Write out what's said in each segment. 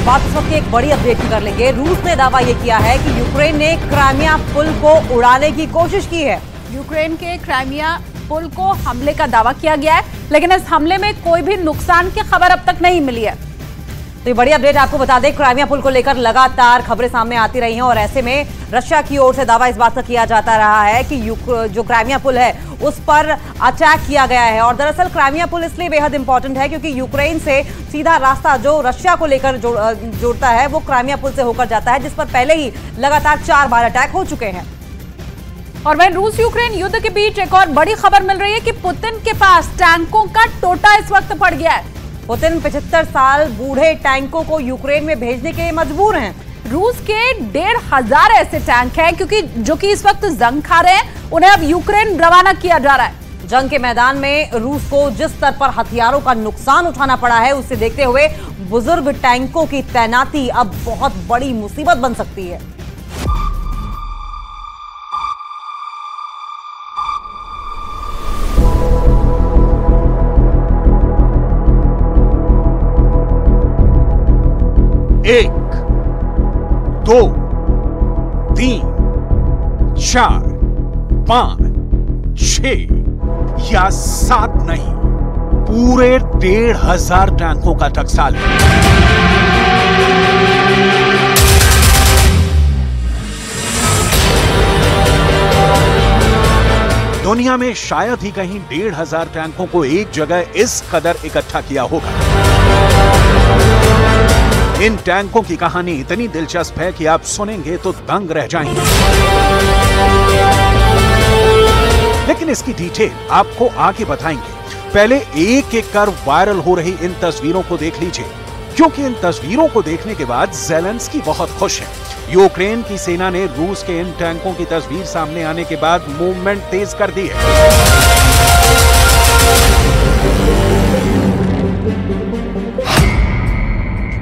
बात इस वक्त एक बड़ी अपडेट की कर लेंगे। रूस ने दावा यह किया है कि यूक्रेन ने क्राइमिया पुल को उड़ाने की कोशिश की है। यूक्रेन के क्राइमिया पुल को हमले का दावा किया गया है, लेकिन इस हमले में कोई भी नुकसान की खबर अब तक नहीं मिली है। तो ये बड़ी अपडेट आपको बता दें, क्राइमिया पुल को लेकर लगातार खबरें सामने आती रही हैं और ऐसे में रशिया की ओर से दावा इस बात का किया जाता रहा है कि जो क्राइमिया पुल है उस पर अटैक किया गया है। और दरअसल क्राइमिया पुल इसलिए बेहद इंपॉर्टेंट है क्योंकि यूक्रेन से सीधा रास्ता जो रशिया को लेकर जोड़ता है वो क्राइमिया पुल से होकर जाता है, जिस पर पहले ही लगातार 4 बार अटैक हो चुके हैं। और वहीं रूस यूक्रेन युद्ध के बीच एक और बड़ी खबर मिल रही है कि पुतिन के पास टैंकों का टोटा इस वक्त पड़ गया है। पुतिन 75 साल बूढ़े टैंकों को यूक्रेन में भेजने के लिए मजबूर हैं। रूस के 1500 ऐसे टैंक हैं क्योंकि जो कि इस वक्त जंग खा रहे हैं, उन्हें अब यूक्रेन रवाना किया जा रहा है। जंग के मैदान में रूस को जिस स्तर पर हथियारों का नुकसान उठाना पड़ा है, उसे देखते हुए बुजुर्ग टैंकों की तैनाती अब बहुत बड़ी मुसीबत बन सकती है। एक, 2, 3, 4, 5, 6 या 7 नहीं, पूरे 1500 टैंकों का टकसाल है। दुनिया में शायद ही कहीं 1500 टैंकों को एक जगह इस कदर इकट्ठा किया होगा। इन टैंकों की कहानी इतनी दिलचस्प है कि आप सुनेंगे तो दंग रह जाएंगे। लेकिन इसकी डिटेल आपको आगे बताएंगे। पहले एक एक कर वायरल हो रही इन तस्वीरों को देख लीजिए, क्योंकि इन तस्वीरों को देखने के बाद ज़ेलेंस्की बहुत खुश है। यूक्रेन की सेना ने रूस के इन टैंकों की तस्वीर सामने आने के बाद मूवमेंट तेज कर दी है।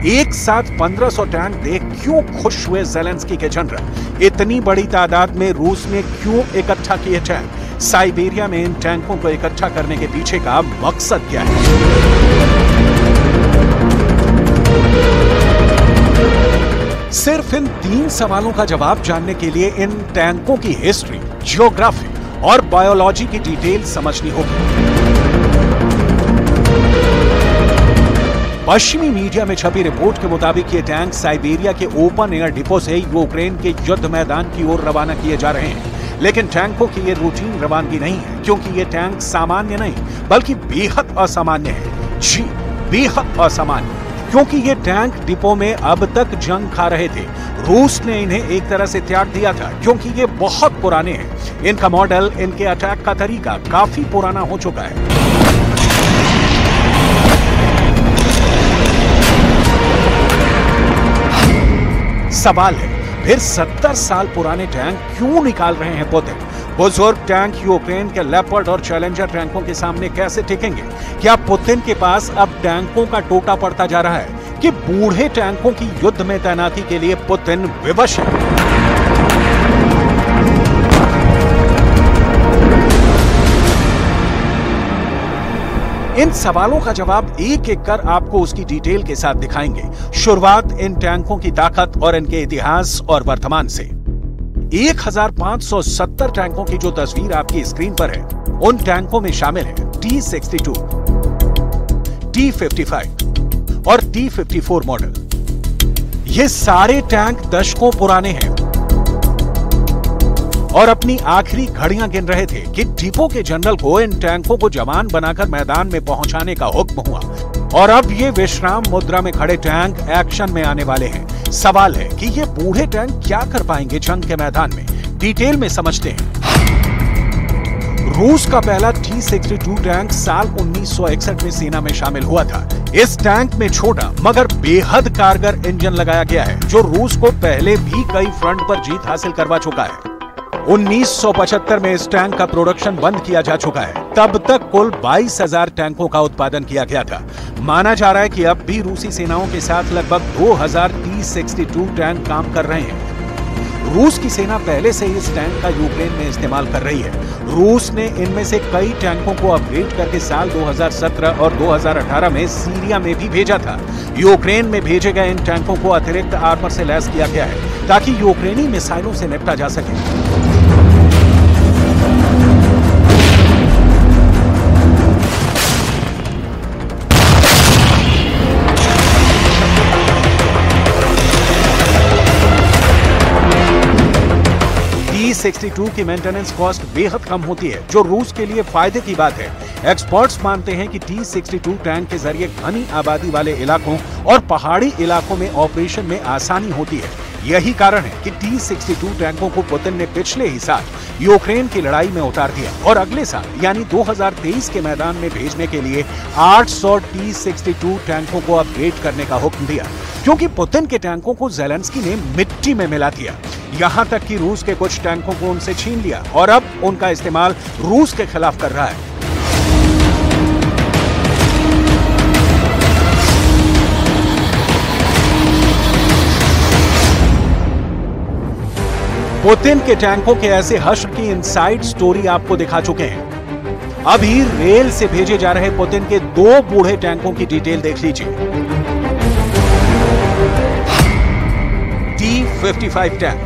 एक साथ 1500 टैंक देख क्यों खुश हुए ज़ेलेंस्की के जनरल? इतनी बड़ी तादाद में रूस ने क्यों इकट्ठा किए टैंक? साइबेरिया में इन टैंकों को इकट्ठा करने के पीछे का मकसद क्या है? सिर्फ इन 3 सवालों का जवाब जानने के लिए इन टैंकों की हिस्ट्री, ज्योग्राफी और बायोलॉजी की डिटेल समझनी होगी। पश्चिमी मीडिया में छपी रिपोर्ट के मुताबिक ये टैंक साइबेरिया के ओपन एयर डिपो से यूक्रेन के युद्ध मैदान की ओर रवाना किए जा रहे हैं। लेकिन टैंकों की ये रूटीन रवानगी नहीं है, क्योंकि ये टैंक सामान्य नहीं बल्कि बेहद असामान्य है। जी, बेहद असामान्य, क्योंकि ये टैंक डिपो में अब तक जंग खा रहे थे। रूस ने इन्हें एक तरह से त्याग दिया था क्योंकि ये बहुत पुराने हैं। इनका मॉडल, इनके अटैक का तरीका काफी पुराना हो चुका है। सवाल है, फिर 70 साल पुराने टैंक क्यों निकाल रहे हैं पुतिन? बुजुर्ग टैंक यूक्रेन के लेपर्ड और चैलेंजर टैंकों के सामने कैसे टिकेंगे? क्या पुतिन के पास अब टैंकों का टोटा पड़ता जा रहा है कि बूढ़े टैंकों की युद्ध में तैनाती के लिए पुतिन विवश है? इन सवालों का जवाब एक एक कर आपको उसकी डिटेल के साथ दिखाएंगे। शुरुआत इन टैंकों की ताकत और इनके इतिहास और वर्तमान से। 1570 टैंकों की जो तस्वीर आपकी स्क्रीन पर है, उन टैंकों में शामिल है T-62, T-55 और T-54 मॉडल। ये सारे टैंक दशकों पुराने हैं और अपनी आखिरी घड़ियां गिन रहे थे कि डिपो के जनरल को इन टैंकों को जवान बनाकर मैदान में पहुंचाने का हुक्म हुआ। और अब ये विश्राम मुद्रा में खड़े टैंक एक्शन में आने वाले हैं। सवाल है कि ये बूढ़े टैंक क्या कर पाएंगे जंग के मैदान में? डिटेल में समझते हैं। रूस का पहला T-62 टैंक साल 1961 में सेना में शामिल हुआ था। इस टैंक में छोटा मगर बेहद कारगर इंजन लगाया गया है, जो रूस को पहले भी कई फ्रंट पर जीत हासिल करवा चुका है। 1975 में इस टैंक का प्रोडक्शन बंद किया जा चुका है। तब तक कुल 22,000 टैंकों का उत्पादन किया गया था। माना जा रहा है कि अब भी रूसी सेनाओं के साथ लगभग 2000 T-62 टैंक काम कर रहे हैं। रूस की सेना पहले से ही इस टैंक का यूक्रेन में इस्तेमाल कर रही है। रूस ने इनमें से कई टैंकों को अपग्रेड करके साल 2017 और 2018 में सीरिया में भी भेजा था। यूक्रेन में भेजे गए इन टैंकों को अतिरिक्त आर्मर से लैस किया गया है ताकि यूक्रेनी मिसाइलों से निपटा जा सके। T-62 की मेंटेनेंस कॉस्ट बेहद कम होती है, जो रूस के लिए फायदे की बात है। एक्सपर्ट्स मानते हैं कि T-62 टैंक के जरिए घनी आबादी वाले इलाकों और पहाड़ी इलाकों में ऑपरेशन में आसानी होती है। यही कारण है कि T-62 टैंकों को पुतिन ने पिछले ही साल यूक्रेन की लड़ाई में उतार दिया और अगले साल यानी 2023 के मैदान में भेजने के लिए 800 T-62 टैंकों को अपग्रेड करने का हुक्म दिया, क्योंकि पुतिन के टैंकों को ज़ेलेंस्की ने मिट्टी में मिला दिया। यहां तक कि रूस के कुछ टैंकों को उनसे छीन लिया और अब उनका इस्तेमाल रूस के खिलाफ कर रहा है। पुतिन के टैंकों के ऐसे हश्र की इनसाइड स्टोरी आपको दिखा चुके हैं। अभी रेल से भेजे जा रहे पुतिन के 2 बूढ़े टैंकों की डिटेल देख लीजिए। T-55 टैंक,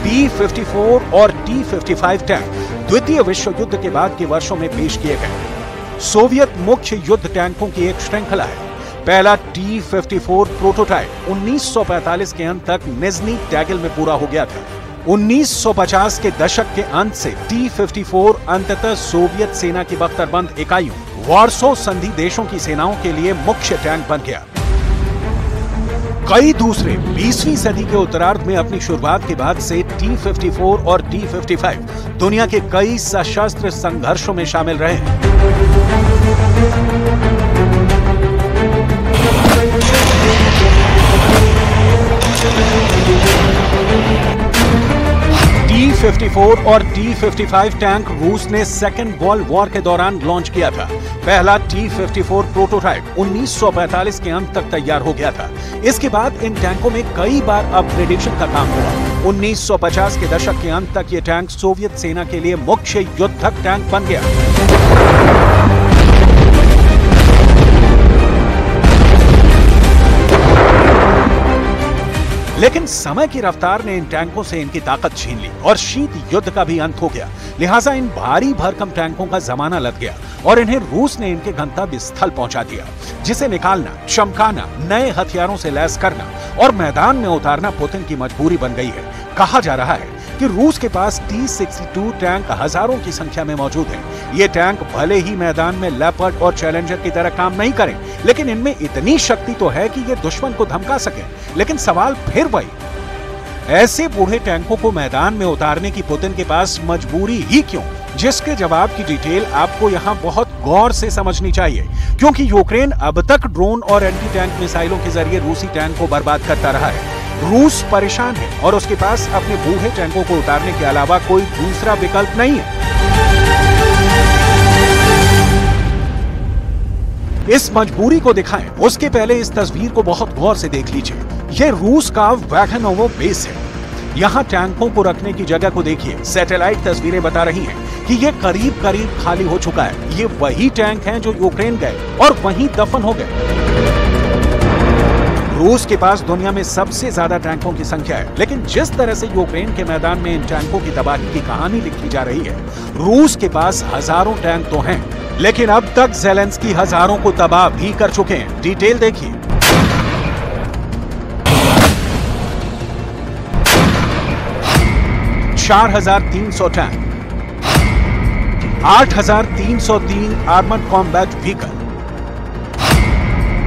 T-54 और T-55 टैंक द्वितीय विश्व युद्ध के बाद के वर्षों में पेश किए गए सोवियत मुख्य युद्ध टैंकों की एक श्रृंखला है। पहला T-54 प्रोटोटाइप 1945 के अंत तक निज़्नी टैगल में पूरा हो गया था। 1950 के दशक के अंत से T-54 अंततः सोवियत सेना की बख्तरबंद इकाइयों वार्सो संधि देशों की सेनाओं के लिए मुख्य टैंक बन गया। कई दूसरे 20वीं सदी के उत्तरार्ध में अपनी शुरुआत के बाद से T-54 और T-55 दुनिया के कई सशस्त्र संघर्षों में शामिल रहे हैं। T-54 और T-55 टैंक रूस ने सेकेंड वर्ल्ड वॉर के दौरान लॉन्च किया था। पहला T-54 प्रोटोटाइप 1945 के अंत तक तैयार हो गया था। इसके बाद इन टैंकों में कई बार अपग्रेडेशन का काम हुआ। 1950 के दशक के अंत तक ये टैंक सोवियत सेना के लिए मुख्य युद्धक टैंक बन गया। लेकिन समय की रफ्तार ने इन टैंकों से इनकी ताकत छीन ली और शीत युद्ध का भी अंत हो गया। लिहाजा इन भारी भरकम टैंकों का जमाना लग गया और इन्हें रूस ने इनके गंतव्य स्थल पहुंचा दिया, जिसे निकालना, चमकाना, नए हथियारों से लैस करना और मैदान में उतारना पुतिन की मजबूरी बन गई है। कहा जा रहा है कि रूस के पास T-62 टैंक हजारों की संख्या में मौजूद है। ये टैंक भले ही मैदान में लेपर्ड और चैलेंजर की तरह काम नहीं करें, लेकिन इनमें इतनी शक्ति तो है कि ये दुश्मन को धमका सके। लेकिन सवाल फिर वही, ऐसे बूढ़े टैंकों को मैदान में उतारने की पुतिन के पास मजबूरी ही क्यों? जिसके जवाब की डिटेल आपको यहाँ बहुत गौर से समझनी चाहिए, क्योंकि यूक्रेन अब तक ड्रोन और एंटी टैंक मिसाइलों के जरिए रूसी टैंक को बर्बाद करता रहा है। रूस परेशान है और उसके पास अपने बूढ़े टैंकों को उतारने के अलावा कोई दूसरा विकल्प नहीं है। इस मजबूरी को दिखाएं उसके पहले इस तस्वीर को बहुत गौर से देख लीजिए। ये रूस का वैगनोवो बेस है। यहाँ टैंकों को रखने की जगह को देखिए। सैटेलाइट तस्वीरें बता रही हैं कि ये करीब करीब खाली हो चुका है। ये वही टैंक हैं जो यूक्रेन गए और वहीं दफन हो गए। रूस के पास दुनिया में सबसे ज्यादा टैंकों की संख्या है, लेकिन जिस तरह से यूक्रेन के मैदान में इन टैंकों की तबाही की कहानी लिखी जा रही है, रूस के पास हजारों टैंक तो हैं, लेकिन अब तक ज़ेलेंस्की हजारों को तबाह भी कर चुके हैं। डिटेल देखिए। $4,300 tank, 8,303 armoured combat vehicle,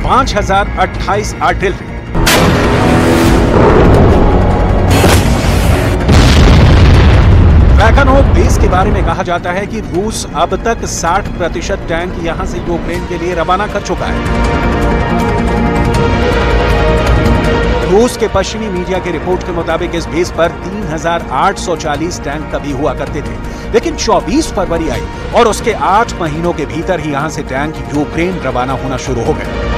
5,028 artillery, वैगनोव बेस के बारे में कहा जाता है कि रूस अब तक 60% टैंक यहां से यूक्रेन के लिए रवाना कर चुका है। रूस के पश्चिमी मीडिया की रिपोर्ट के मुताबिक इस बेस पर 3,840 टैंक कभी हुआ करते थे, लेकिन 24 फरवरी आई और उसके 8 महीनों के भीतर ही यहां से टैंक यूक्रेन रवाना होना शुरू हो गए।